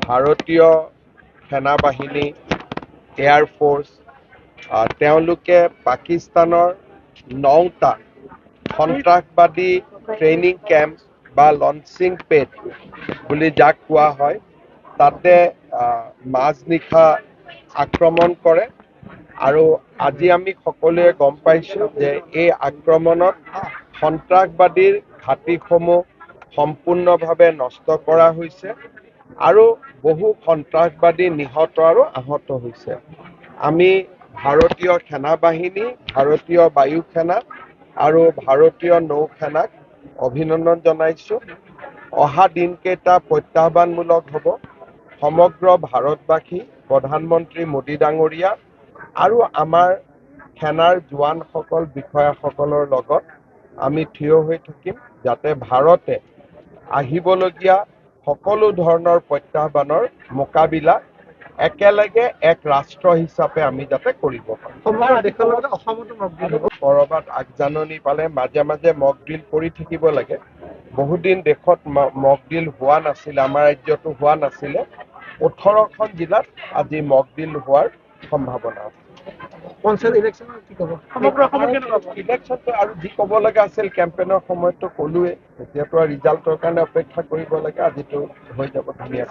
ভাৰতীয় সেনাবাহিনী, এয়াৰফ'ৰ্চ, তেওঁলোকে পাকিস্তানৰ 9টা সন্ত্ৰাসবাদী ট্ৰেইনিং কেম্প বা লঞ্চিং পেড বুলি যাক কোৱা হয়, তাতে মাজনিশা আক্ৰমণ কৰে। আৰু আজি আমি সকলোৱে গম পাইছোঁ যে এই আক্ৰমণত সন্ত্ৰাসবাদীৰ ঘাটিসমূহ সম্পূৰ্ণভাৱে নষ্ট কৰা হৈছে আৰু বহু সন্ত্ৰাসবাদী নিহত আৰু আহত হৈছে। আমি ভাৰতীয় সেনাবাহিনী, ভাৰতীয় বায়ু সেনা আৰু ভাৰতীয় নৌ সেনাক অভিনন্দন জনাইছোঁ। অহা দিনকেইটা প্ৰত্যাহ্বানমূলক হ'ব। সমগ্ৰ ভাৰতবাসী, প্ৰধানমন্ত্ৰী মোদী ডাঙৰীয়া আৰু আমাৰ সেনাৰ জোৱানসকল, বিষয়াসকলৰ লগত আমি থিয় হৈ থাকিম, যাতে ভাৰতে আহিবলগীয়া সকলো ধৰণৰ প্ৰত্যাহ্বানৰ মোকাবিলা একেলগে এক ৰাষ্ট্ৰ হিচাপে আমি যাতে কৰিব পাৰোঁ। ক'ৰবাত আগজাননী পালে মাজে মাজে মক ড্ৰিল কৰি থাকিব লাগে। বহুদিন দেশত মক ড্ৰিল হোৱা নাছিলে, আমাৰ ৰাজ্যতো হোৱা নাছিলে। 18খন জিলাত আজি মক ড্ৰিল হোৱাৰ সম্ভাৱনা আছে। পঞ্চায়ত ইলেকশ্যনৰ কি ক'ব? ইলেকশ্যনটো আৰু যি ক'ব লগা আছিল কেম্পেইনৰ সময়ততো ক'লোৱে, এতিয়াতো আৰু ৰিজাল্টৰ কাৰণে অপেক্ষা কৰিব লাগে। আজিতো হৈ যাব ধুনীয়াকৈ।